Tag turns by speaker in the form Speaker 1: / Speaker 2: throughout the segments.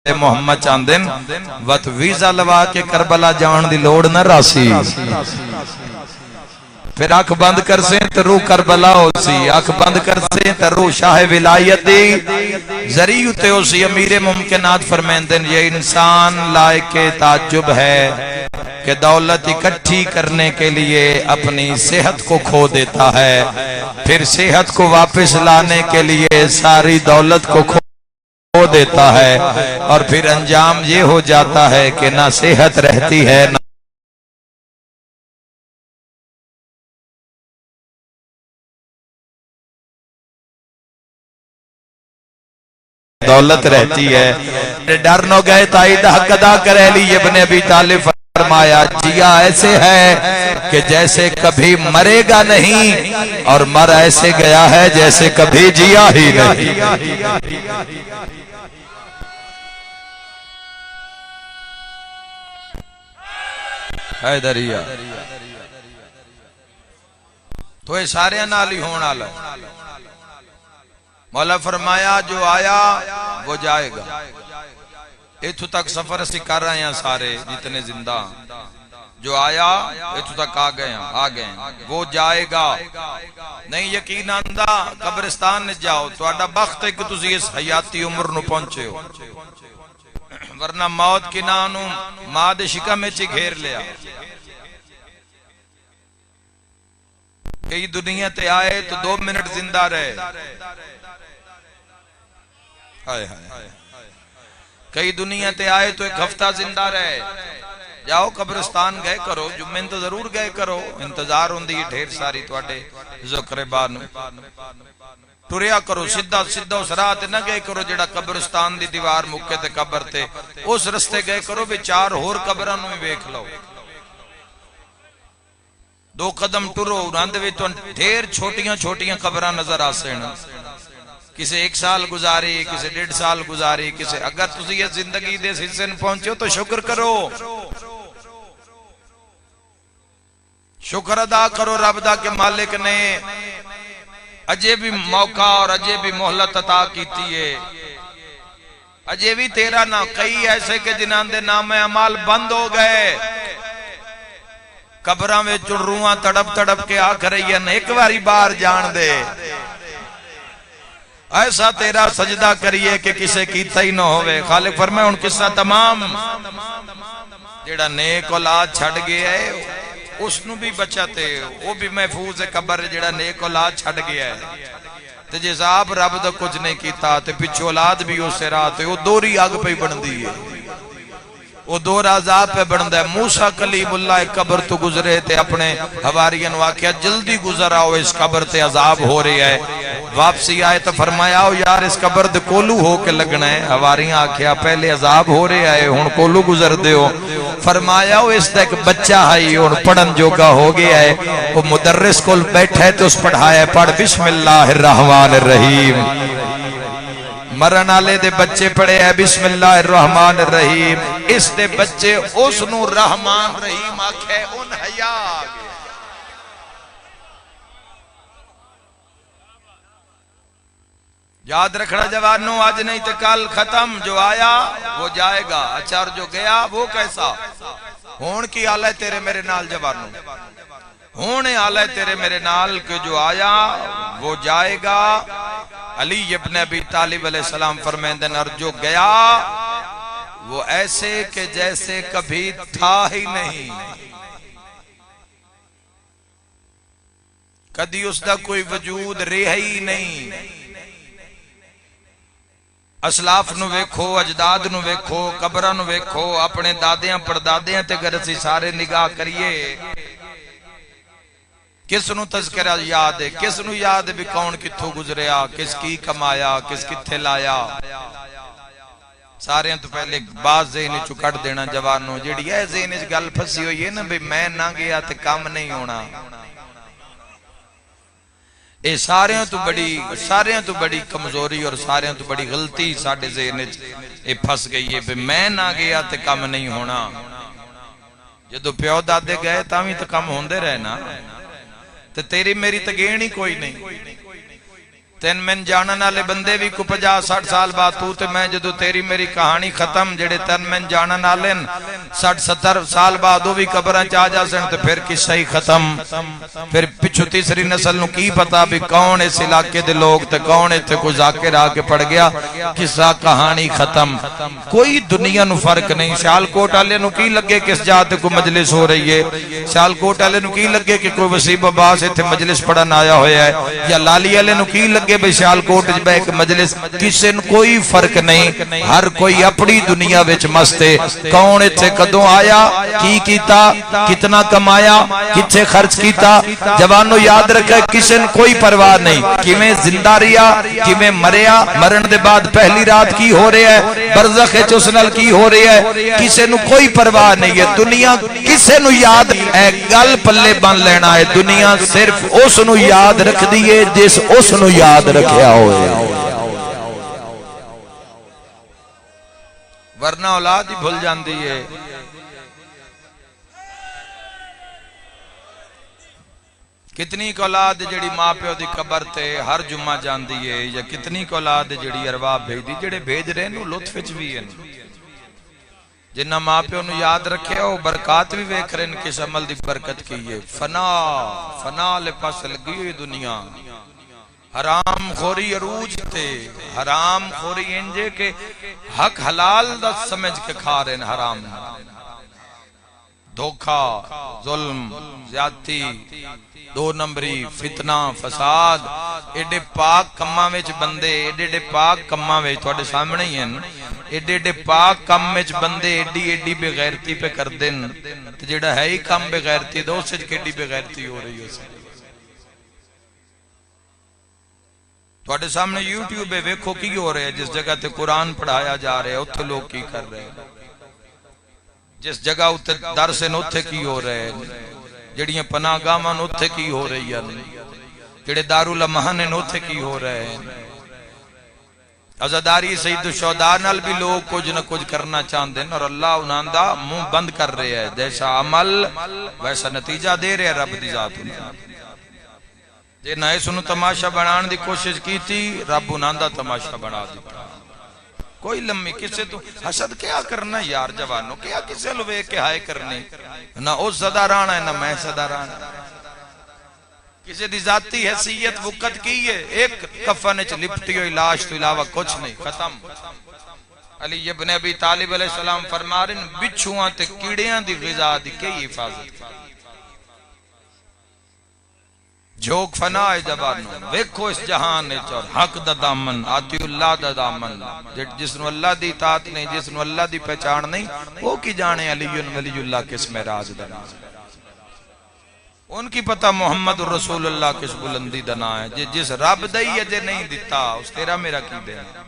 Speaker 1: محمد چاندن وت visa لوا کے کربلا جان دی لوڑ نہ راسی پھر اکھ بند کر سے تو روح کربلا ہو سی اکھ بند کر سے تو روح شاہ ولایت دی ذریعہ تے ہو سی امیر ممکنات فرمیندن یہ انسان لائق تعجب ہے کہ دولت اکٹھی کرنے کے لیے اپنی صحت کو کھو دیتا ہے پھر صحت کو واپس لانے کے لیے ساری دولت کو کھو دیتا ہے اور پھر انجام یہ ہو جاتا ہے کہ نہ صحت رہتی ہے نہ دولت رہتی ہے ڈر نو گئے تائی دا حق ادا کرے لی ابن ابی طالب فرمایا جیا ایسے ہے کہ جیسے کبھی مرے گا نہیں اور مر ایسے گیا ہے جیسے کبھی جیا ہی نہیں حیدریہ تو یہ سارے نالی ہون آلہ مولا فرمایا جو آیا وہ جائے گا ایتھو تک سفر اسی کر رہے ہیں سارے جتنے زندہ جو آیا ایتھو تک آ گئے وہ جائے گا نہیں یقین آندہ قبرستان نے جاؤ تو آڈا بخت ہے کہ تسی اس حیاتی عمر نو پہنچے ہو ورنہ موت کی نانو ماد شکا میں چی گھیر لیا کئی دنیا تے آئے تو 2 منٹ زندہ رہے کئی دنیا تے آئے تو 1 ہفتہ زندہ رہے جاؤ قبرستان گئے کرو جمعے تو ضرور گئے کرو انتظار ہوندی ڈھیر ساری تواڈے ذکر بانو ٹریا کرو سدھا اس راہ تے نہ گئے کرو جڑا قبرستان دی دیوار مکے تے قبر تے اس رستے گئے کرو بھی 4 ہور قبراں نوں ویکھ لو 2 قدم ٹرو انہاں دے وچ ڈھیر چھوٹیاں قبراں نظر آسن کسے 1 سال گزاری کسے 1.5 سال گزاری کسے اگر تسی یہ زندگی دے حصے میں پہنچے ہو تو شکر کرو شکر ادا کرو رب دا کہ مالک نے اجے بھی موقع اور اجے بھی مہلت عطا کیتی ہے اجے بھی تیرا نہ کئی ایسے کہ جنہاں دے نام اعمال بند ہو گئے قبراں وچ روحاں تڑپ کے آکھ رہی ہیں ایک باری بار جان دے ایسا تیرا سجدہ کریے کہ کسے کیتا ہی نہ ہوئے خالق فرمائے ان قصہ تمام جیڑا نیک اولاد چھڑ گیا ہے اس نو بھی بچاتے وہ بھی محفوظ ہے قبر جیڑا نیک اولاد چھڑ گیا ہے تے جزاب رب دا کچھ نہیں کیتا تے پچھو اولاد بھی اس سے راتے وہ دوری آگ پہ بڑھ دی ہے وہ دور عذاب پہ بڑھتا ہے موسیٰ کلیم اللہ قبر تو گزرے تے اپنے حواریاں واقعہ جلدی گزر آؤ اس قبر تے عذاب ہو رہی ہے واپسی آئے تو فرمایا ہو یار اس قبر دے کولو ہو کے لگنا ہے حواریاں آکھیا پہلے عذاب ہو رہے آئے ہون کولو گزر دے ہو فرمایا ہو اس تک بچہ ہے ہون پڑھن جوگا ہو گیا ہے وہ مدرس کول بیٹھے تو اس پڑھایا پڑھ بسم اللہ الرحمن الرحیم مرن آلے دے بچے پڑھے ہیں بسم اللہ الرحمن الرحیم اس دے بچے اس نو رحمان رحیم آکھے ان حیا آگے یاد رکھنا جوانوں آج نہیں تے کل ختم جو آیا وہ جائے گا اچھا اور جو گیا وہ کیسا ہون کی آلہ تیرے میرے نال جوانوں ہونے آلہ تیرے میرے نال کہ جو آیا وہ جائے گا علی ابن ابی طالب علیہ السلام فرمیندن اور جو گیا وہ ایسے کہ جیسے کبھی تھا ہی نہیں کدی اس دا کوئی وجود رہا ہی نہیں اسلاف نو ویکھو اجداد نو ویکھو قبرہ نو ویکھو اپنے دادیاں پردادیاں تے گر اسی سارے نگاہ کریے کس نو تذکرہ یاد ہے کس نو یاد ہے بھی کون کتھو گزریا کس کی کمایا کس کتھے لایا سارے ہیں تو پہلے بعض ذہنی چکڑ دینا جوانوں جیڑی ہے ذہنی گل پھسی ہوئی ہے نا بھی میں نہ گیا تے کام نہیں ہونا اے سارے ہیں تو بڑی کمزوری اور سارے ہیں تو بڑی غلطی ساڑھے ذہنی پھس گئی ہے بھی میں نہ گیا تے کام نہیں ہونا جدو پیو دادے گئے تاویں تو کام ہوندے رہنا تے تیری میری تگین ہی کوئی نہیں تین من جانن والے بندے بھی کو 50-60 سال بعد تو تے میں جدو تیری میری کہانی ختم جڑے تین من جانن والے 60-70 سال بعد وہ بھی قبراں چا جا سن تے پھر قصہ ہی ختم. پھر پچھو تیسری نسل نو کی پتا بھی کون اس علاقے دے لوگ تے کون ایتھے کوئی ذاکر آ کے پڑ گیا, قصہ کہانی ختم. کوئی دنیا نو فرق نہیں. سیالکوٹ والے نو کی لگے کس جا تے کوئی مجلس ہو رہی ہے, سیالکوٹ والے نو کی لگے کہ کوئی وسیم عباس ایتھے مجلس پڑھن آیا ہویا ہے, یا لالی والے نو کی لگے بھئی سیالکوٹ وچ بیٹھ کے مجلس. کسے نو کوئی فرق نہیں, ہر کوئی اپنی دنیا وچ مست ہے. کون ایتھے کدوں آیا, کی کیتا, کتنا کمایا, کتھے خرچ کیتا, جوانو یاد رکھے کسے نو کوئی پرواہ نہیں. کیویں زندہ رہیا, کیویں مریا, مرن دے بعد پہلی رات کی ہو رہا ہے, برزخ وچ اس نال کی ہو رہا ہے, کسے نو کوئی پرواہ نہیں ہے. دنیا کسے نو یاد ہے گل پلے بن لینا ہے. دنیا صرف اس نو یاد رکھ دیئے جس اس نو یاد رکھیا ہوئے, ورنہ اولاد ہی بھول جاندی ہے. کتنی اولاد جڑی ماں پیو دی قبر تے ہر جمعہ جاندی ہے, یا کتنی اولاد جڑی ارواح بھیج دی جڑے بھیج رہے نو لطف وچ بھی ہیں. جنہ ماں پیو نو یاد رکھے او برکات بھی ویکھ رہے ہیں, کس عمل دی برکت کی ہے. فنا لے پاس لگی ہوئی دنیا. حرام خوری عروج تے, حرام خوری انجے کہ حق حلال دا سمجھ کے کھا رہے ہیں. حرام دھوکہ, ظلم, زیادتی, دو نمبری, فتنہ, فساد. ایڈے پاک کماں وچ بندے, ایڈے پاک کماں وچ تواڈے سامنے ہی ہیں, ایڈے پاک کم وچ بندے ایڈی بے غیرتی پہ کر دین. تے جڑا ہے ہی کم بے غیرتی دے اس وچ کیڈی بے غیرتی ہو رہی ہے. تواڈے سامنے یوٹیوب پہ ویکھو کی ہو رہا ہے. جس جگہ تے قرآن پڑھایا جا رہا ہے اوتھے لوگ کی کر رہے ہیں, جس جگہ اوتھے درس ہیں اوتھے کی ہو رہے ہیں, جڑیاں پناہ گاہاں اوتھے کی ہو رہی ہیں, جڑے دارالامن ہیں اوتھے کی ہو رہے ہیں. عزاداری سید الشہداء نال بھی لوگ کچھ نہ کچھ کرنا چاہتے ہیں, اور اللہ انہاں دا منہ بند کر رہے ہیں. جیسا عمل ویسا نتیجہ دے رہے ہیں رب دی ذات. جے نہ اس نو تماشا بنان دی کوشش کی تھی, رب انہاں دا تماشا بنا دیتا. کوئی لمحی کسے تو حسد کیا کرنا یار جوانوں, کیا کسے لو ویکھ کے ہائے کرنی. نہ اس صدا رانا ہے نہ میں صدا رانا. کسی دی ذاتی حیثیت وقت کی ہے, ایک کفن وچ لپٹی ہوئی لاش تو علاوہ کچھ نہیں, ختم. علی ابن ابی طالب علیہ السلام فرما رہے ہیں بچھواں تے کیڑیاں دی غذا دی کی حفاظت. جھوک فنا ہے جوانوں, ویکھو اس جہان وچ اور حق دا دامن, آتی اللہ دا دامن. جس نو اللہ دی اطاعت نہیں, جس نو اللہ دی پہچان نہیں, وہ کی جانے علی ولی اللہ کس میں راز دا نام. ان کی پتہ محمد رسول اللہ کس بلندی دنا ہے. جس رب دئی اجے نہیں دیتا اس تیرا میرا کی دینا.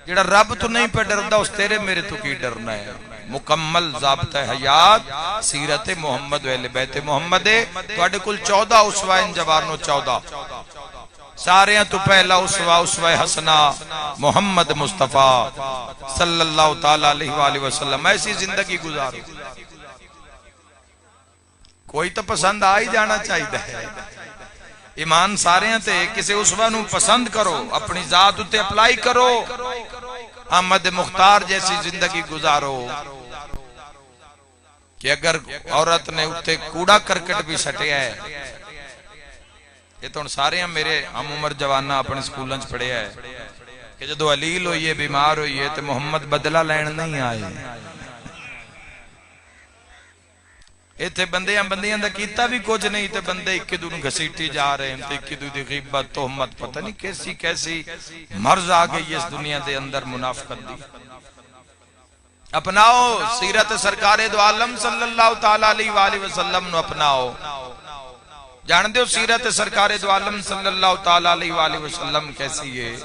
Speaker 1: جڑا رب تو نہیں پہ ڈردا اس تیرے میرے تو کی ڈرنا ہے. مکمل ضابطہ حیات سیرت محمد و اہل بیت محمد. تواڈے کل 14 اسوہ ان جوانوں, 14 ساریاں تو پہلا اسوہ حسنہ محمد مصطفیٰ صلی اللہ تعالی علیہ وآلہ وسلم. ایسی زندگی گزارو. کوئی تو پسند آ ہی جانا چاہیے ہے. ایمان ساریاں تے کسے اسوہ نو پسند کرو, اپنی ذات اتے اپلائی کرو. احمد مختار جیسی زندگی گزارو کہ اگر عورت نے اتے کوڑا کرکٹ بھی سٹیا ہے. یہ تو سارے میرے ہم عمر جوانہ اپنے سکولوں چ پڑھیا ہے کہ جدو علیل ہوئی بیمار ہوئی ہے تو محمد بدلہ لین نہیں آئے. ایتھے بندیاں دا کیتا بھی کچھ نہیں, تے بندے ایک دو گھسیٹی جا رہے ہیں, تے ایک دو دی غیبت تہمت پتہ نہیں کیسی مرض آ گئی اس دنیا دے اندر منافقت دی. اپناؤ سیرت سرکار دو عالم صلی اللہ تعالی علیہ وآلہ وسلم نو اپناؤ. جان دیو سیرت سرکار دو عالم صلی اللہ تعالی علیہ وآلہ وسلم کیسی ہے.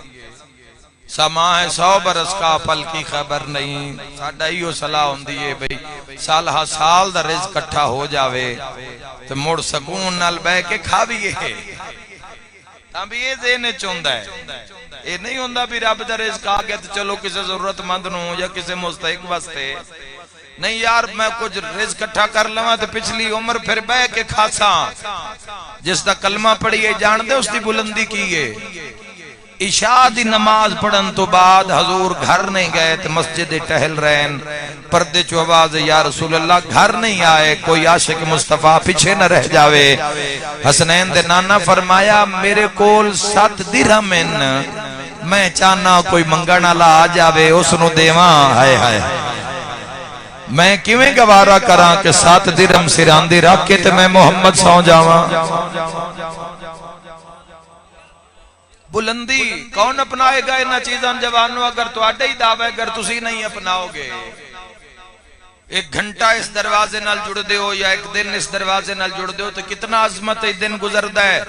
Speaker 1: سما ہے 100 برس کا پل کی خبر نہیں. ساڈا ہی صلاح ہوندی ہے بھئی سال ہا سال دا رزق اکٹھا ہو جاوے تے مڑ سکون نال بہ کے کھاویے. تاں بھی یہ ذہن چوندا ہے, یہ نہیں ہوندا بھی رب دا رزق آ گیا تے چلو کسے ضرورت مند نو یا کسے مستحق واسطے نہیں. یار میں کچھ رزق اکٹھا کر لواں تے پچھلی عمر پھر بہ کے کھاساں. جس دا کلمہ پڑھیے جان دے اس دی بلندی کی ہے. عشاء دی نماز پڑھن تو بعد حضور گھر نہیں گئے تو مسجد ٹہل رہے پردے چو آواز یا رسول اللہ گھر نہیں آئے کوئی عاشق مصطفیٰ پیچھے نہ رہ جاوے حسنین دے نانا فرمایا میرے کول 7 درہم میں چاہنا کوئی منگنا لا آ جاوے اس نو دیواں ہائے ہائے میں کیویں گوارا کراں کہ 7 درہم سراندی رکھ کے تے میں محمد سو جاواں بلندی کون اپنائے گا انہاں چیزاں جوانوں اگر تو آڈے ہی دعوے اگر تسی نہیں اپناؤ گے 1 گھنٹہ اس دروازے نال جڑ دے ہو یا 1 دن اس دروازے نال جڑ دے ہو تو کتنا عظمت ہے دن گزردا ہے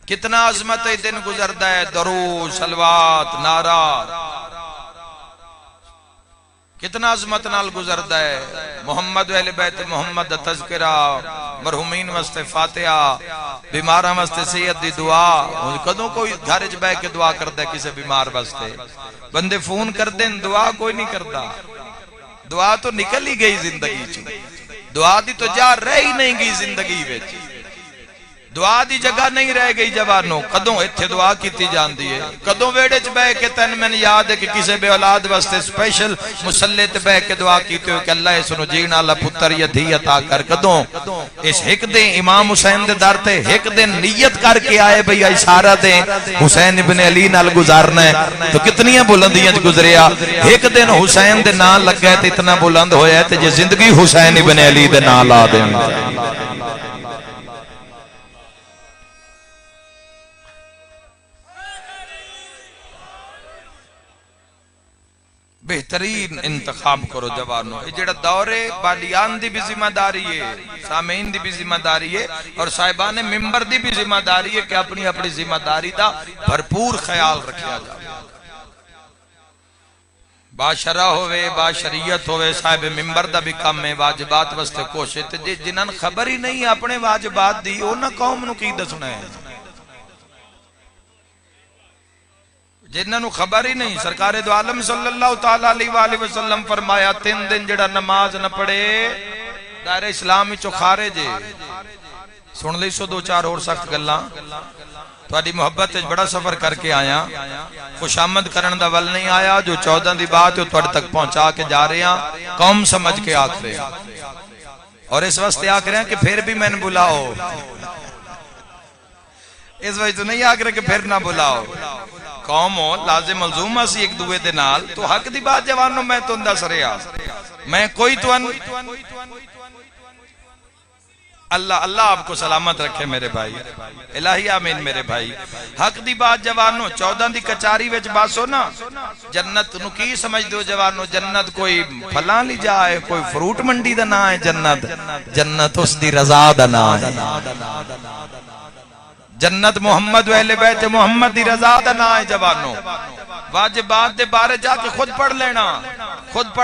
Speaker 1: کتنا عظمت ہے دن گزردا ہے درود صلوات نعرہ کتنا عظمت نال گزردا ہے محمد و اہل بیت محمد تذکرہ مرحومین واسطے فاتحہ بیماراں واسطے سید دی دعا کدوں کوئی گھر وچ بیٹھ کے دعا کردا ہے کسے بیمار واسطے بندے فون کردے دعا کوئی نہیں کردا دعا تو نکل ہی گئی زندگی چ دعا دی تو جا رہ ہی نہیں گئی زندگی وچ دعا دی جگہ نہیں رہ گئی جوانوں کدوں ایتھے دعا کیتی جاندی ہے کدوں ویڑے چ بیٹھ کے تن میں یاد ہے کہ کسے بے اولاد واسطے سپیشل مصلی تے بیٹھ کے دعا کیتے ہو کہ اللہ اس نو جین والا پتر یا دھی عطا کر کدوں اس ایک دن امام حسین دے در تے ایک دن نیت کر کے آئے بھئی اشارہ دیں حسین ابن علی نال گزارنا ہے تو کتنیاں بلندیاں گزریا ایک دن حسین دے نام لگ گئے تے اتنا بلند ہویا تے جے زندگی حسین ابن علی دے نام لا دیں بہترین انتخاب کرو جوانوں یہ جڑا دور ہے بالیان دی بھی ذمہ داری ہے سامعین دی بھی ذمہ داری ہے اور صاحبان ممبر دی بھی ذمہ داری ہے کہ اپنی اپنی ذمہ داری دا بھرپور خیال رکھیا جائے باشرہ ہوئے باشریت ہوئے صاحب ممبر دا بھی کم ہے واجبات واسطے کوشش جنہاں خبر ہی نہیں اپنے واجبات دی انہاں قوم نو کی دسنا ہے جنہاں نو خبر ہی نہیں سرکار دو عالم صلی اللہ تعالیٰ علیہ وآلہ وسلم فرمایا 3 دن جڑا نماز نہ پڑھے دائرہ اسلامی چو خارج ہے سن لی سو 2-4 اور سخت گلاں تھوڑی محبت بڑا سفر کر کے آیا خوش آمد کرن دا ول نہیں آیا جو 14 دی بات ہے تھوڑے تک پہنچا کے جا رہے ہیں قوم سمجھ کے آکھ رہے ہیں اور اس وقت آکھ رہے ہیں کہ پھر بھی میں نے بلاؤ اس وقت تو نہیں آکھ رہے کہ پھر نہ بلاؤ قوم ہو لازم ملزوم اسی ایک دوے دے نال تو حق دی بات جوانوں میں تو اندہ سریا میں کوئی تو اللہ آپ کو سلامت رکھے میرے بھائی الہی آمین میرے بھائی حق دی بات جوانوں 14 دی کچاری وچ باسو نا جنت نو کی سمجھ دو جوانوں جنت کوئی پھلاں لی جائے کوئی فروٹ منڈی دا نا ہے جنت اس دی رضا دا نا ہے جنت محمد و اہل بیت محمد دی رضا دا نا ہے جوانوں واجبات دے بارے جا کے خود پڑھ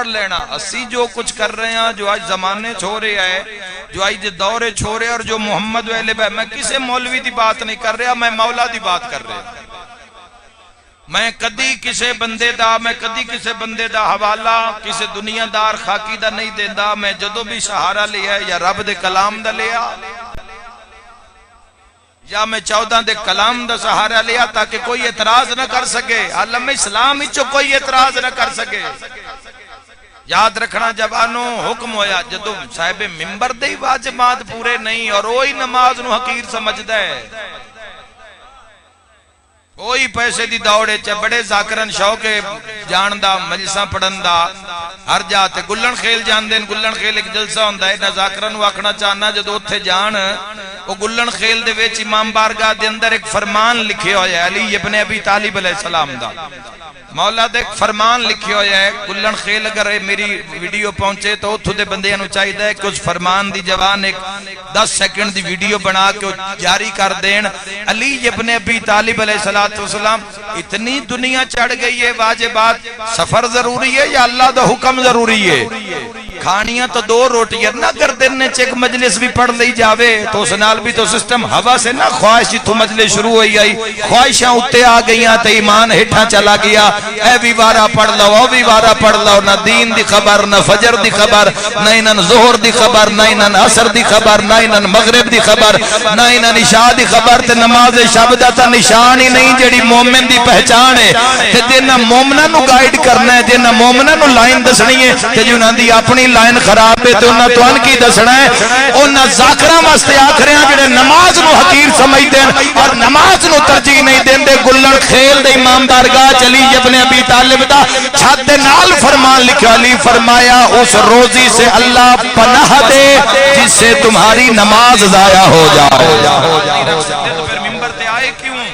Speaker 1: لینا اسی جو کچھ کر رہے ہیں جو آج زمانے چھوڑے ہیں جو آج دورے چھوڑے اور جو محمد و اہل بیت میں کسے مولوی دی بات نہیں کر رہا میں مولا دی بات کر رہا میں کدی کسے بندے دا حوالہ کسے دنیا دار خاکی دا نہیں دیندہ میں جدو بھی سہارا لیا یا رب دے کلام دا لیا یا میں 14 دے کلام دا سہارا لیا تاکہ کوئی اعتراض نہ کر سکے عالم اسلام ہی چو کوئی اعتراض نہ کر سکے یاد رکھنا جوانوں حکم ہویا جدو صاحب ممبر دے واجبات پورے نہیں اور وہی نماز نو حقیر سمجھدا ہے وہی پیسے دی دوڑے چے بڑے ذاکرن شوق جان دا مجلساں پڑھن دا ہر جاتے گلن خیل جان دین گلن خیل ایک جلسہ ہوندا ہے نہ ذاکرن آکھنا چاہنا جدو اوتھے جان وہ گلن خیل دے ویچ امام بارگاہ دے اندر ایک فرمان لکھے ہویا ہے علی ابن ابی طالب علیہ السلام دا مولا دے ایک فرمان لکھے ہویا ہے گلن خیل اگر میری ویڈیو پہنچے تو اتھو دے بندے نو چاہیے ہے کہ اس فرمان دی جوان ایک 10 سیکنڈ دی ویڈیو بنا کے جاری کر دین علی ابن ابی طالب علیہ السلام اتنی دنیا چڑھ گئی ہے واجبات سفر ضروری ہے یا اللہ دا حکم ضروری ہے کھانیاں تو دو روٹیاں نہ کر دینے چیک مجلس بھی پڑھ لئی جاوے تو اس نال بھی تو سسٹم ہوا سے نہ خواہش جتو مجلس شروع ہوئی آئی خواہشاں اتے آ گئیاں تے ایمان ہٹھا چلا گیا اے بھی وارہ پڑھ لو او بھی وارہ پڑھ لو نہ دین دی خبر نہ فجر دی خبر نہ انن ظہر دی خبر نہ انن عصر دی خبر نہ انن مغرب دی خبر نہ انن عشاء دی خبر تے نماز شب دا تا نشان ہی نہیں جڑی مومن دی پہچان ہے تے جنہ مومنہ نو گائیڈ کرنا ہے جنہ مومنہ نو لائن دسنی ہے تے جنہ دی اپنی لائن خراب ہے تے انہ تو ان کی دسنا ہے انہ ذاکرہ واسطے آکھریاں جڑے نماز نو حقیر سمجھ دیں اور نماز نو ترجیح نہیں دیں دے گلن کھیل دے امام بارگاہ چلی ابن ابی طالب دا چھت نال فرمان لکھا علی فرمایا اس روزی سے اللہ پناہ دے جس سے تمہاری نماز ضائع ہو جائے پھر منبر تے آئے کیوں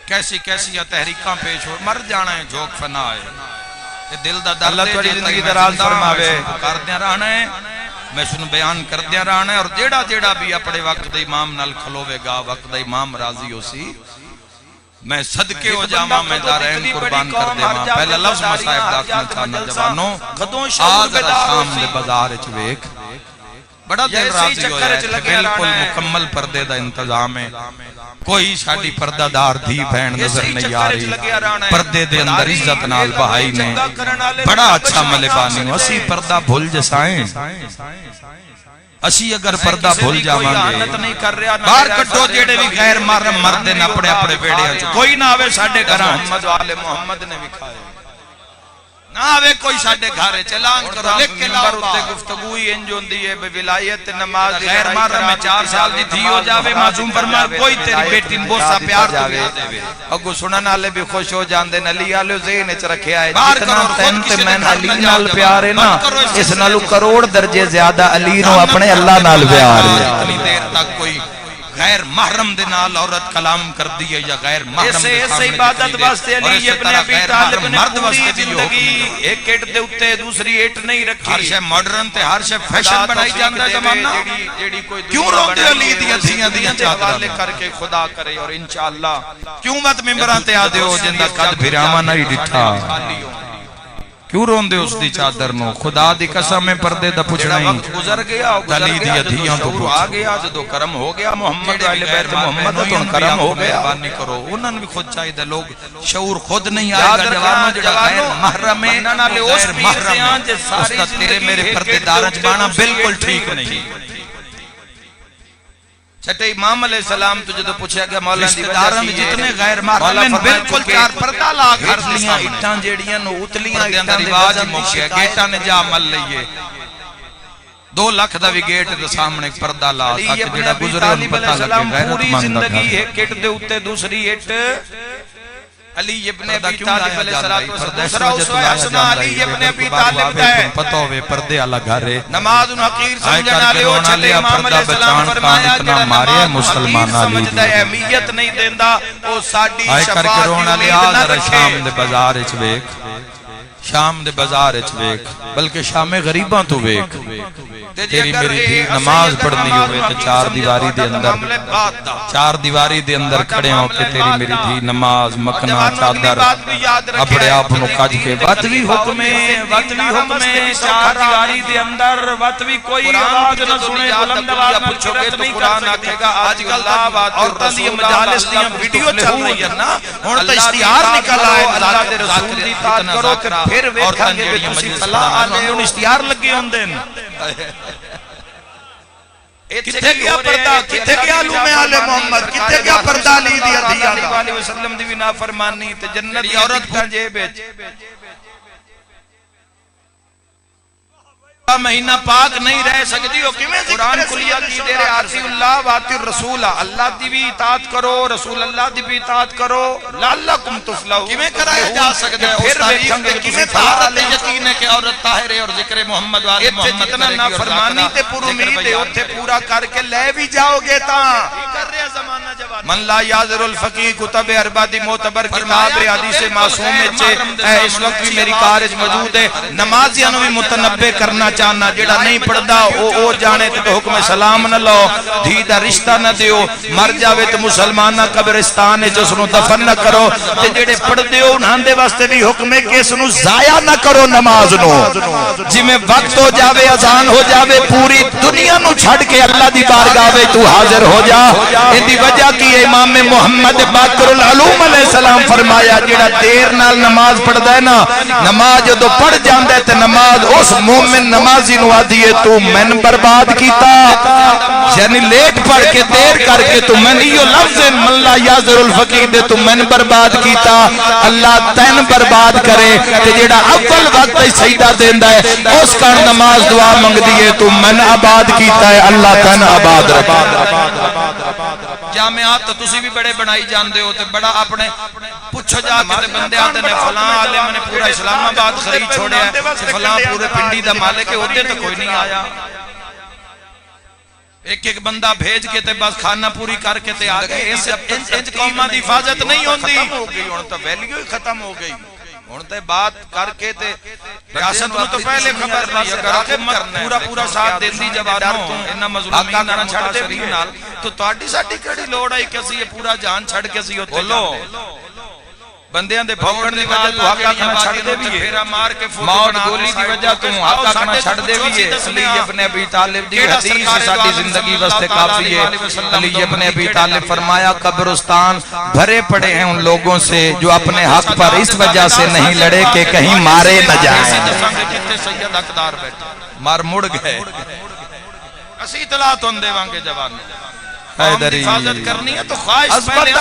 Speaker 1: کیسی کیسی تحریکاں پیش ہو مر جانا ہے جھوک فنا ہے دل دا درد اللہ تھوڑی زندگی دراز فرماوے کر دیا رہنا ہے میں سن بیان کر دیا رہنا ہے اور جیڑا جیڑا بھی اپنے وقت دا امام نال کھلوے گا وقت دا امام راضی ہو سی میں صدقے ہو جاما میں دارین قربان کر دے ماں پہلا لفظ مسائب داخل تھا نوجوانوں آج شام دے بازار چویک بڑا دل راضی ہو جائے بالکل مکمل پردے دا انتظام ہے کوئی شاڑی پردہ دار دھی بہن نظر نہیں آ رہی پردے دے اندر عزت نال بہائی نے بڑا اچھا ملبانی ہو اسی پردہ بھول جسائیں اسی اگر پردہ بھول جاواں گے باہر کٹو جیڑے بھی غیر محرم مردے نہ اپنے اپنے بیڑے کوئی نہ آوے ساڑھے گھراں محمد و آل محمد نے بھی کھائے نہ آوے کوئی ساڑھے گھارے چلان کرو لیکن ممبر اتے گفتگوی انجون دیئے بے ولایت نماز غیر محرم میں 4 سال دی تھی ہو جاوے معصوم فرما کوئی تیری بیٹی بوسا پیار جاوے اگو سنن آلے بھی خوش ہو جان دے علی آلے ذہن اچ رکھے آئے جتنا تین تے میں علی نال پیار ہے نا اس نالو کروڑ درجے زیادہ علی نو اپنے اللہ نال پیار ہے اتنی دیر تک کوئی غیر محرم دے نال عورت کلام کر دیئے یا غیر محرم دے سامنے عبادت واسطے علی ابن ابی طالب نے پوری زندگی ایک ایٹ دے اتے دوسری ایٹ نہیں رکھی ہر شے ماڈرن تے ہر شے فیشن بنائی جاندہ ہے زمانہ کیوں روندے علی دیا دھیاں دیا چادرہ کر کے خدا کرے اور انشاءاللہ کیوں مت ممبران تے آدھے ہو جندہ قد بھراما نہیں ڈٹھا کیوں رون دے اس دی چادر نو خدا دی قسم پردے دا پوچھنا ہی گزر گیا گلی دی ادھیاں تو پوچھ آ گیا جدو کرم ہو گیا محمد علی بیت محمد تو کرم ہو گیا بانی کرو انہوں بھی خود چاہی دے لوگ شعور خود نہیں آئے گا جوانوں جڑا غیر محرم ہے غیر محرم ہے اس کا تیرے میرے پردے دارج بانا بالکل ٹھیک نہیں چھٹے امام علیہ السلام تو جدو پوچھا گیا مولا دی وجہ میں جتنے غیر محرم بالکل 4 پردہ لاغ اتلیاں اٹھاں جیڑیاں نو اتلیاں اٹھاں رواج موقع گیٹاں نے جا مل لئیے 2 لاکھ دا بھی گیٹ دے سامنے پردہ لا تاکہ جڑا گزرے ان پتہ لگے غیرت مند زندگی ایک اٹ دے اتے دوسری اٹ علی ابن ابی طالب علیہ السلام دوسرا اس واسنا علی ابن ابی طالب ہے پتہ ہوئے پردے اللہ گھرے نماز ان حقیر سمجھنا لے او چھتے امام علیہ السلام فرمایا جڑا نماز سمجھدہ اہمیت نہیں دیندہ او ساڑی شفاعت کی امید نہ رکھے شام دے بازار اچ ویک شام دے بازار اچ ویک بلکہ شام غریباں تو ویک تیری میری بھی نماز پڑھنی ہوئے تو 4 دیواری دے اندر 4 دیواری دے اندر کھڑے ہوں کہ تیری میری بھی نماز مکنا چادر اپنے آپ نو کج کے وطوی حکمے 4 دیواری دے اندر وطوی کوئی آواز نہ سنے بلند آواز نہ پوچھوگے تو قرآن آکھے گا آج کل عورتاں دی مجالس دی ویڈیو چل رہی ہے نا ہن تو اشتہار نکل آئے اللہ دے رسول دی اطاعت کرو کہ پھر ویکھاں گے کہ تسی فلاں آنے ہن اشتہار لگے ہوندے کتے گیا پردہ کتے گیا علوم آل محمد کتے گیا پردہ لی دیا دیا علیہ وسلم دی بھی نافرمانی تے جنت دی عورت کا جیب ہے مہینہ پاک نہیں رہ سکتی ہو کیوں قرآن کلیہ کی دیر آتی اللہ واتی الرسول اللہ دی بھی اطاعت کرو رسول اللہ دی بھی اطاعت کرو لعلکم تفلحون کیوں کرایا جا سکتا ہے اس تاریخ میں کیوں طہارت یقین ہے کہ عورت طاہر ہے اور ذکر محمد والے محمد جتنا نافرمانی تے پور امید ہے اتھے پورا کر کے لے بھی جاؤ گے تاں زمانہ جوان من لا یازر الفقیہ کتب اربادی معتبر کتاب حدیث معصوم وچ اس وقت بھی میری کارج موجود ہے نمازیاں نو بھی متنبہ کرنا چاہنا جڑا نہیں پڑھدا او جانے تے حکم سلام نہ لو دھی دا رشتہ نہ دیو مر جاوے تے مسلمانہ قبرستان وچ اس نو دفن نہ کرو تے جڑے پڑھدے ہو انہاں دے واسطے بھی حکم ہے کہ اس نو ضائع نہ کرو نماز نو جویں وقت ہو جاوے اذان ہو جاوے پوری دنیا نو چھڈ کے اللہ دی بارگاہ وچ تو حاضر ہو جا ان دی وجہ کی امام محمد باقر العلوم علیہ السلام فرمایا جڑا دیر نال نماز پڑھدا ہے نا نماز جدوں پڑھ جاندا ہے تے نماز اس مومن نمازی نو آدھی ہے تو من برباد کیتا یعنی لیٹ پڑھ کے دیر کر کے تو من یہ لفظ من لا یازر الفقیہ دے تو من برباد کیتا اللہ تین برباد کرے تے جڑا اول وقت سجدہ دیندا ہے اس کا نماز دعا منگ دیے تو من آباد کیتا ہے اللہ تن آباد رکھے جامعات تو تسی بھی بڑے بنائی جاندے ہو تے بڑا اپنے پوچھو جا کے بندے آتے نے فلاں عالم نے پورا اسلام آباد خرید چھوڑیا ہے فلاں پورے پنڈی دا مالک ہے ہوتے تو کوئی نہیں آیا ایک ایک بندہ بھیج کے تے بس کھانا پوری کر کے تے آگے انج قوماں دی حفاظت نہیں ہوندی ختم ہو گئی ہن تو ویلیو ہی ختم ہو گئی ہن تے بات کر کے تے ریاست نو تو پہلے خبر نہیں اگر پورا پورا ساتھ دیندی جوانوں انہاں مظلومین نہ چھڑ دے بھی نال تو تہاڈی ساڈی کیڑی لوڑ ہے کہ اسی یہ پورا جان چھڑ کے اسی اوتے جاندے بندیاں دے بھوکن دی وجہ تو حق آکھنا چھڑ دے بھی ہے موت گولی دی وجہ تو حق آکھنا چھڑ دے بھی ہے علی ابن ابی طالب دی حدیث ساڈی زندگی واسطے کافی ہے علی ابن ابی طالب فرمایا قبرستان بھرے پڑے ہیں ان لوگوں سے جو اپنے حق پر اس وجہ سے نہیں لڑے کہ کہیں مارے نہ جائیں کتنے سید حقدار بیٹھے مار مڑ گئے اسی اطلاع تو دے وانگے جوان حیدری حفاظت کرنی ہے تو خواہش پہلے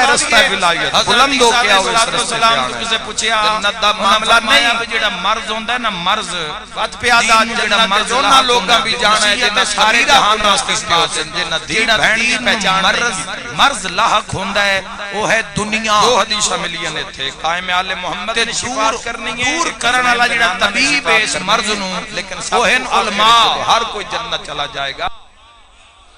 Speaker 1: رستہ ولایت بلند ہو کے آؤ اس رستے پہ آنے کسے پوچھیا معاملہ نہیں جڑا مرض ہوندہ ہے نا مرض بات پیادا جڑا مرض ہونا لوگاں بھی جانا ہے جنہ سارے جہان راستے پہ ہوتے ہیں جنہ دین بہن پہچان مرض لاحق ہوندہ ہے وہ ہے دنیا دو حدیثہ ملین تھے قائم آل محمد نے شفاعت کرنی ہے دور کرن والا جڑا طبیب ہے اس مرض نو لیکن وہ ہیں علماء ہر کوئی جنت چلا جائے گا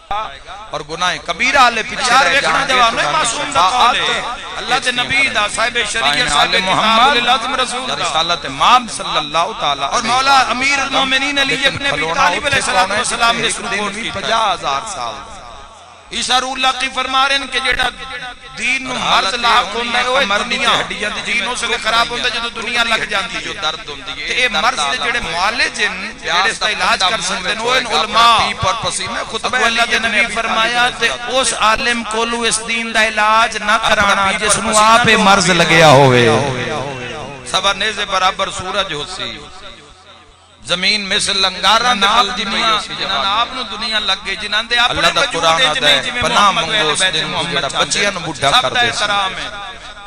Speaker 1: اور گناہ کبیرہ لے پیچھے رہ جانے جوانوں معصوم دا قول ہے اللہ دے نبی دا صاحب شریعت صاحب محمد لازم رسول دا رسالت امام صلی اللہ تعالی اور مولا امیر المومنین علی ابن ابی طالب علیہ السلام نے رپورٹ کی 50,000 سال عیسیٰ روح اللہ کی فرما رہے ہیں کہ جیڑا دین مرض لاحق ہوندہ ہے وہ دنیا دینوں سے خراب ہوندہ ہے جو دنیا لگ جاندی جو درد ہوندی ہے اے مرض دے جیڑے معالج ہیں جیڑے اس کا علاج کر سکتے ہیں وہ ان علماء پیپ اور پسینہ خطبہ اللہ کے نبی فرمایا تے اس عالم کولو اس دین دا علاج نہ کرانا جس نو آپ مرض لگیا ہوئے سبا نیزے برابر سورج ہو سی زمین مثل لنگارہ نکل دی پئی اسی جنہاں آپ نو دنیا لگ گئی جنہاں دے آپ نے قرآن آتا ہے پناہ منگو اس دن جڑا بچیاں نو بڑھا کر دے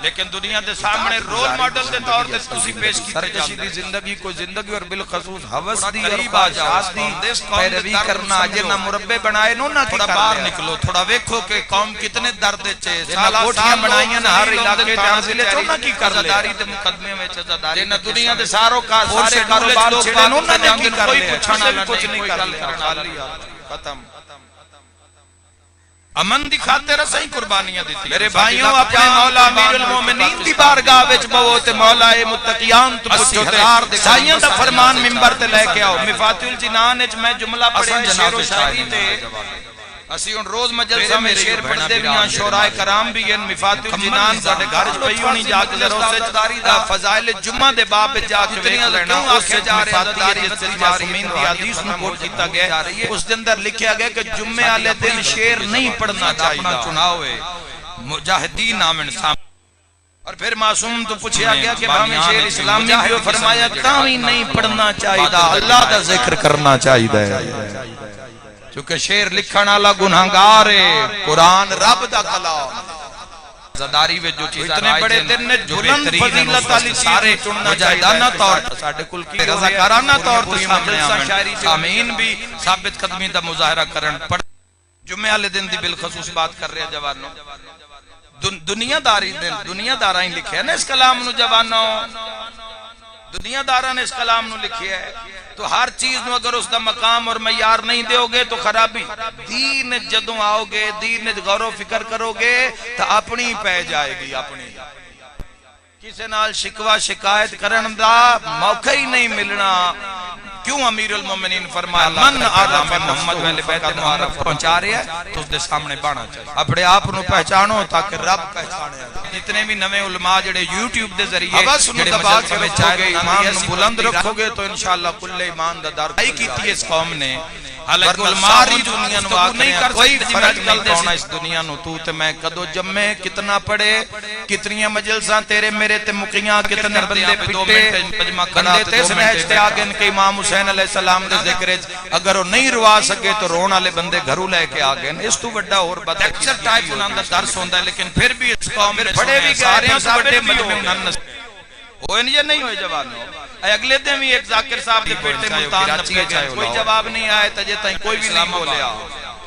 Speaker 1: لیکن دنیا دے سامنے رول ماڈل دے طور تے تسی پیش کیتے جاندے زندگی کو زندگی اور بالخصوص حوث دی اور خواہشات دی پیروی کرنا جنہ مربع بنائے نو نہ کی کر باہر نکلو تھوڑا ویکھو کہ قوم کتنے درد چے سالہ کوٹھیاں بنائیاں نہ ہر علاقے تے چو نہ کی کر لے تے مقدمے وچ عزاداری جنہ دنیا دے سارے کاروبار چھڑے نو نہ کی کر لے کچھ نہیں کر لے ختم امن دی خاطر صحیح قربانیاں دیتی میرے بھائیوں اپنے مولا امیر المومنین دی بارگاہ وچ بہو تے مولا متقیان تو پوچھو تے سائیاں دا فرمان منبر تے لے کے آؤ مفاتیح الجنان وچ میں جملہ پڑھے شعر و شاعری تے اسی ان روز مجلسہ میں شعر پڑھتے بھی ہیں شعراء کرام بھی ہیں مفاتیح الجنان ساڈے گھر وچ پئی ہونی جا کے ذرا فضائل جمعہ دے باب وچ جا کے ویکھ لینا اس سے جا مفاتیح معصومین دی حدیث نو کوٹ کیتا گیا اس دے اندر لکھیا گیا کہ جمعے والے دن شعر نہیں پڑھنا چاہیے اپنا چناؤ ہے مجاہدین نام انسان اور پھر معصوم تو پوچھا گیا کہ بھاویں شعر اسلامی بھی فرمایا تاویں نہیں پڑھنا چاہیے اللہ دا ذکر کرنا چاہیے چونکہ شعر لکھن والا گناہگار ہے قرآن رب دا کلام زداری وچ جو چیز اتنے بڑے دن نے بلند فضیلت والی سارے مجاہدانہ طور ساڈے کل کی رضاکارانہ طور تے مجلسہ شاعری آمین بھی ثابت قدمی دا مظاہرہ کرن پڑ جمعے والے دن دی بالخصوص بات کر رہے ہیں جوانوں دنیا داری دن دنیا داراں ہی لکھیا نا اس کلام نو جوانوں دنیا داراں نے اس کلام نو لکھیا ہے تو ہر چیز نو اگر اس دا مقام اور معیار نہیں دیو گے تو خرابی. دین جدوں آؤ گے دین غور و فکر کرو گے تو اپنی پہ جائے گی. اپنی کسی نال شکوہ شکایت کرن دا موقع ہی نہیں ملنا. کیوں امیر المومنین فرمایا من عرف محمد ویلے بیت محمد پہنچا رہے ہیں تو اس دے سامنے بانا چاہیے. اپنے آپ نو پہچانو تاکہ رب پہچانے. جتنے بھی نوے علماء جڑے یوٹیوب دے ذریعے جڑے مجلس میں چاہے ایمان نو بلند رکھو گے تو انشاءاللہ کل ایمان دا دار کی ہے اس قوم نے. حالانکہ علماء دنیا نو نہیں کر کوئی فرق نہیں ہونا اس دنیا نو. تو تے میں کدو جمے کتنا پڑھے کتنیاں مجلساں تیرے میرے تے مکیاں کتنے بندے پٹے بندے تے سمجھ تے آگے ان کے امام حسین علیہ السلام دے ذکر اگر وہ نہیں روا سکے تو رون والے بندے گھروں لے کے آگے. اس تو بڑا اور بات لیکچر ٹائپ انہاں دا درس ہوندا ہے لیکن پھر بھی اس قوم میں بڑے بھی سارے بڑے مجمع انہاں ہوئے نہیں. یہ نہیں ہوئے جوانوں. اگلے دن بھی ایک ذاکر صاحب کے بیٹے ملتان نپے گئے کوئی جواب نہیں آئے تجھے تائیں کوئی بھی نہیں بولیا.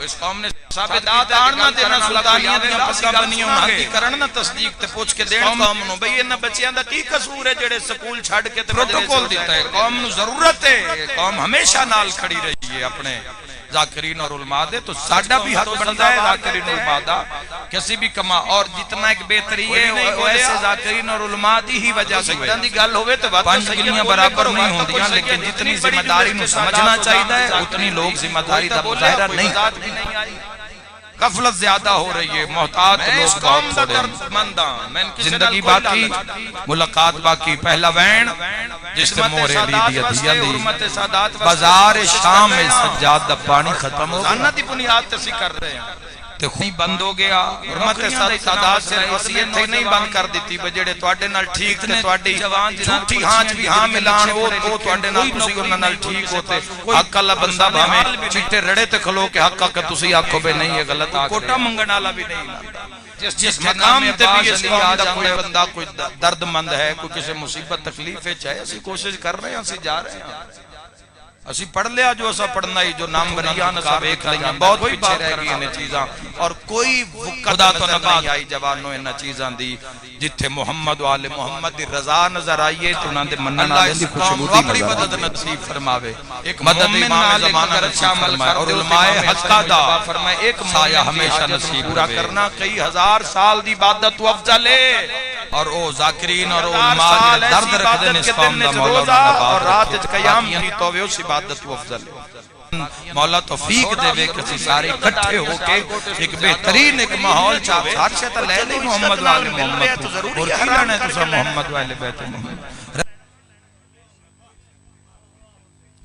Speaker 1: اس قوم نے ثابت داننا دینا سلطانیاں دینا پسیاں بنیوں نہ کی کرنا تصدیق تے پوچھ کے دین قوم نو بھئی انہاں بچیاں دا کی قصور ہے جڑے سکول چھڑ کے پروٹوکول دیتا ہے. قوم نو ضرورت ہے قوم ہمیشہ نال کھڑی رہی ہے اپنے ذاکرین اور علماء دے. تو ساڈا بھی حق بنتا ہے ذاکرین اور علماء دا کسی بھی کما اور جتنا ایک بہتری ہے وہ ایسے ذاکرین اور علماء دی ہی وجہ سے دی گل ہوئے تو پانچ گلیاں برابر نہیں ہوندیاں لیکن جتنی ذمہ داری نو سمجھنا چاہیے اتنی لوگ ذمہ داری دا مظاہرہ نہیں. غفلت زیادہ ہو رہی ہے. محتاط لوگ بہت تھوڑے. زندگی باقی ملاقات باقی. پہلا وین جس نے مورے لی دیا دیا دی بازار شام میں سجاد دا پانی ختم ہو گیا. دی بنیاد تے سی کر رہے ہیں تے خون بند ہو گیا. حرمت سادات سے وصیت تھی نہیں بند کر دیتی بجڑے تواڈے نال ٹھیک تے تواڈی جھوٹی ہانچ بھی ہاں ملان او تواڈے نال تسی انہاں نال ٹھیک ہوتے. حق والا بندہ بھاویں چٹے رڑے تے کھلو کے حق کہ تسی آکھو بے نہیں یہ غلط آ کوٹا منگن والا بھی نہیں لاندا. جس مقام تے بھی اس قوم دا کوئی بندہ کوئی درد مند ہے کوئی کسی مصیبت تکلیف وچ ہے اسی کوشش کر رہے ہیں اسی جا رہے ہیں. اسی پڑھ لیا جو اسا پڑھنا ہی جو نام بنیان اسا بیک لئیاں بہت پیچھے رہ گئی انہیں چیزاں اور کوئی خدا تو نہیں آئی جوانوں انہیں چیزاں دی. جتھے محمد و آل محمد دی رضا نظر آئیے تو انہوں نے منن آلے دی خوشبودی اپنی مدد نصیب فرماوے. ایک مدد امام زمانہ نصیب فرمائے اور علماء حقہ دا فرمائے ایک سایہ ہمیشہ نصیب پورا کرنا. کئی ہزار سال دی عبادت و افضل ہے اور او ذاکرین اور علماء درد رکھ دیں اس قوم دا مولا اور رات قیام کی تووے اس عبادت و افضل مولا توفیق دے وے کسی سارے اکٹھے ہو کے ایک بہترین ایک ماحول چاہے. ہر شے تے لے لے محمد و آل محمد اور کی لینا ہے تو محمد و آل بیت محمد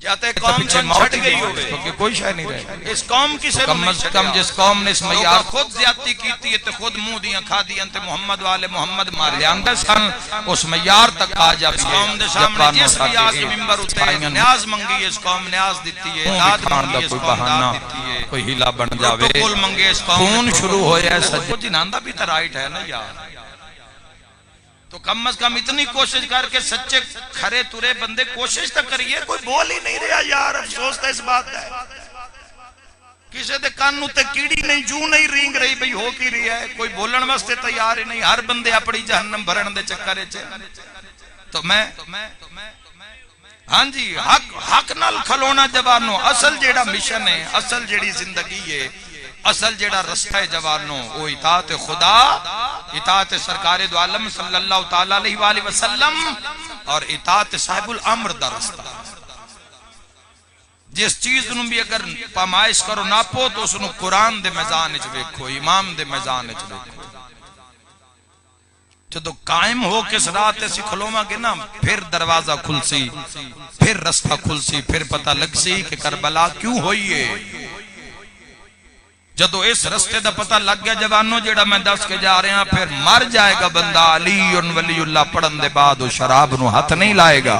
Speaker 1: جاتے قوم چھٹ گئی ہوئے کیونکہ کوئی شاہ نہیں رہے. اس قوم کی سے کم از کم جس قوم نے اس معیار خود زیادتی کیتی ہے تو خود منہ دیاں کھا دیاں تے محمد والے محمد مارے اندر سن اس معیار تک آ جا قوم دے سامنے جس ریاض ممبر اتے نیاز منگی اس قوم نیاز دیتی ہے. داد منگی اس قوم داد دیتی ہے. کوئی ہیلا بن جاوے کول منگے اس قوم خون شروع ہویا ہے سجد جناندہ بھی تا رائٹ ہے نا یار. تو کم از کم اتنی کوشش کر کے سچے کھرے تورے بندے کوشش تک کریے. کوئی بول ہی نہیں رہا یار افسوس تا اس بات ہے. کسے دے کانوں تے کیڑی نہیں جو نہیں رینگ رہی بھئی ہو کی رہی ہے. کوئی بولن واسطے تیار ہی نہیں. ہر بندے اپنی جہنم بھرن دے چکر وچ. تو میں ہاں جی حق نال کھلونا جوانوں اصل جیڑا مشن ہے اصل جیڑی زندگی ہے اصل جیڑا رستہ ہے جوانوں وہ اطاعت خدا اطاعت سرکار دو عالم صلی اللہ تعالیٰ علیہ وآلہ وسلم اور اطاعت صاحب الامر دا رستہ. جس چیز انہوں بھی اگر پامائش کرو ناپو تو اس انہوں قرآن دے میزان اچھ بیکھو امام دے میزان اچھ بیکھو. تو قائم ہو کے صدات ایسی کھلوما گے نا پھر دروازہ کھل سی پھر رستہ کھل سی پھر پتہ لگ سی کہ کربلا کیوں ہوئی ہے. جدو اس رستے دا پتہ لگ گیا جوانوں جیڑا میں دس کے جا رہے ہیں پھر مر جائے گا بندہ علی ولی اللہ پڑھن دے بعد وہ شراب نو ہاتھ نہیں لائے گا.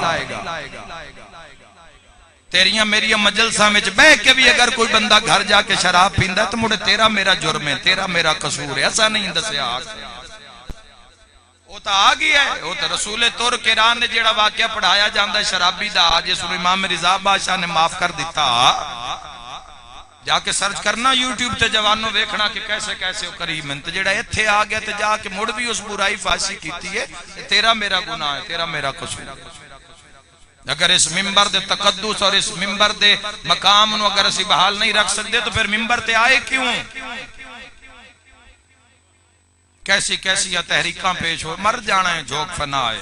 Speaker 1: تیریاں میری مجلساں وچ بیٹھ کے بھی اگر کوئی بندہ گھر جا کے شراب پیندا تو مڑے تیرا میرا جرم ہے تیرا میرا قصور ہے ایسا نہیں دسیا. وہ تو آ گیا ہے وہ تو رسول تور کران نے جیڑا واقعہ پڑھایا جاندہ شرابی دا جس امام رضا بادشاہ نے معاف کر دیتا. جا کے سرچ کرنا یوٹیوب تے جوانوں ویکھنا کہ کیسے کیسے وہ کریم ہیں. تو جیڑا ایتھے آ گیا تے جا کے مڑ بھی اس برائی فاشی کیتی ہے تیرا میرا گناہ ہے تیرا میرا قصور. اگر اس ممبر دے تقدس اور اس ممبر دے مقام نو اگر اسی بحال نہیں رکھ سکتے تو پھر ممبر تے آئے کیوں؟ کیسی کیسی تحریکاں پیش ہو، مر جانا ہے جھوک فنا ہے،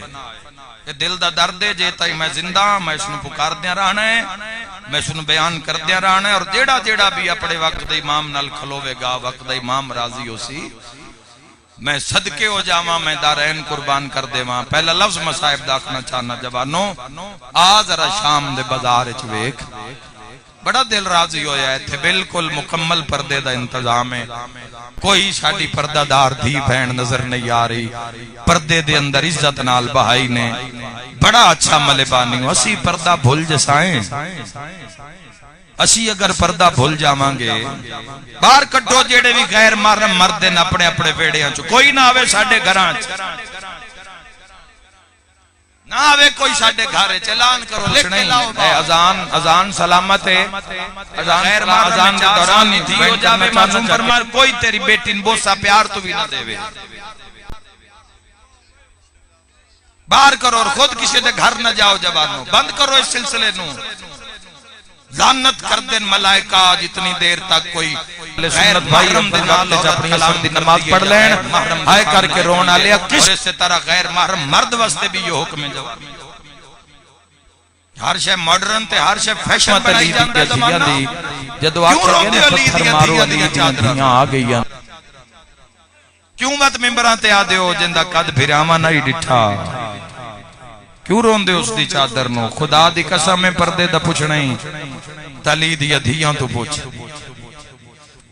Speaker 1: یہ دل دا درد ہے، جے تائی میں زندہ میں اس نو پکار دیا رہنا ہے، میں اس نو بیان کر دیا رہنا ہے، اور جیڑا جیڑا بھی اپنے وقت دے امام نال کھلوے گا، وقت دے امام راضی ہو سی، میں صدقے ہو جاواں، میں دارین قربان کر دے وہاں۔ پہلا لفظ مصائب داکھنا چاہنا جوانو، آج ذرا شام دے بازار وچ ویکھ، بڑا دل راضی ہویا ہے تھے، بالکل مکمل پردے دا انتظام ہے، کوئی ساڑی پردہ دار دھی بہن نظر نہیں آ رہی، پردے دے اندر عزت نال بہائی نے بڑا اچھا ملبانی ہو، اسی پردہ بھول جسائیں، اسی اگر پردہ بھول جاواں گے، باہر کٹو جیڑے بھی غیر محرم مرد ہیں اپنے اپنے ویڑیاں چو، کوئی نہ آوے ساڑے گھراں نہ آوے کوئی ساڑے گھارے، چلان کرو لکھ کے لاؤ، اذان سلامت ہے، غیر محرم دے دوران ہی دھی ہو جاوے معصوم فرمار، کوئی تیری بیٹی ان بوسا پیار تو بھی نہ دے وے، باہر کرو اور خود کسی دے گھر نہ جاؤ جوانوں، بند کرو اس سلسلے نو، لعنت کر دیں ملائکہ جتنی دیر تک کوئی غیر محرم دے نال اپنی اثر دی نماز پڑھ لین، آئے کر کے رونا لیا، کس سے طرح غیر محرم مرد واسطے بھی یہ حکم ہے جواب، ہر شے ماڈرن تے ہر شے فیشن بنائی جاندہ زمانہ،
Speaker 2: جدو آکھے گئے نے پتھر مارو علی دیاں دھیاں آگئیاں،
Speaker 1: کیوں مت ممبران تے آدھے ہو جندہ قد بھراما نہیں ڈٹھا، کیوں رون دے اس دی چادر نو، خدا دی قسم میں پردے دا پوچھنا ہی، تلی دیا دھیاں تو پوچھ،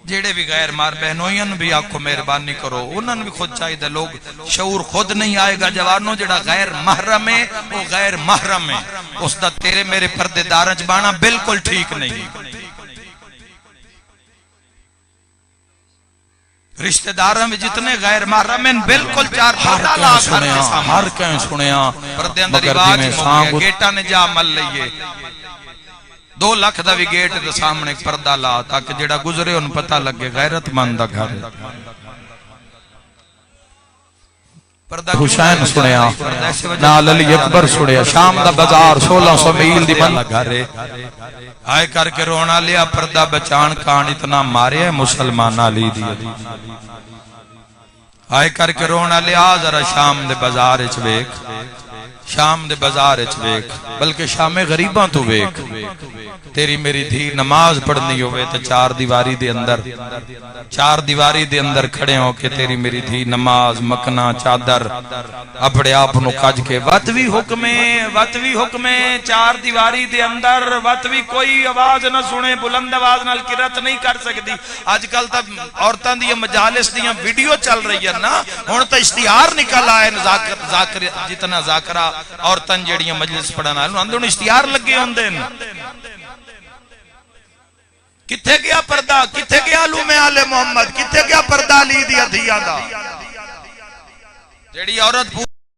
Speaker 1: جیڑے بھی غیر مار بہنوئین بھی آنکھوں مہربانی کرو، انہوں بھی خود چاہیے دے، لوگ شعور خود نہیں آئے گا جوانوں، جیڑا غیر محرم ہے وہ غیر محرم ہے، اس دا تیرے میرے پردے دارنچ بانا بالکل ٹھیک نہیں، رشتہ داروں میں جتنے غیر محرم ہیں بالکل چار پردہ لا کر کے سامنے،
Speaker 2: ہر کہیں سنیا،
Speaker 1: پردے اندر رواج موقع گیٹا نے جا مل لئیے، 2 لاکھ دا بھی گیٹ دا سامنے ایک پردہ لا تاکہ جڑا گزرے ان پتہ لگے غیرت مند دا گھر ہے،
Speaker 2: حسین سنیا، نال علی اکبر سنیا، شام دا بازار 1600 میل دی من گھر ہے،
Speaker 1: آئے کر کے رونا لیا، پردہ بچان کان اتنا مارے ہے مسلمان علی دی، آئے کر کے رونا لیا، ذرا شام دے بازار اچ ویک، شام دے بازار اچ ویک، بلکہ شام غریباں تو ویک، تیری میری دھی نماز پڑھنی ہوئے تو چار دیواری دے اندر کھڑے ہو کہ تیری میری دھی نماز مکنا چادر اپنے آپ نو کج کے وط بھی حکمیں چار دیواری دے اندر وط بھی کوئی آواز نہ سنے، بلند آواز نال کرت نہیں کر سکتی، آج کل تا عورتاں دی مجالس دیاں ویڈیو چل رہی ہے نا، ہن تا اشتہار نکل آئے، جتنا ذاکرہ عورتاں جیڑیاں مجلس پڑھنا ہے اندر اشتہار لگے ہوندے ہیں، کتھے گیا پردہ، کتھے گیا علوم آل محمد، کتھے گیا پردہ لی دیا دھیا دا، جیڑی عورت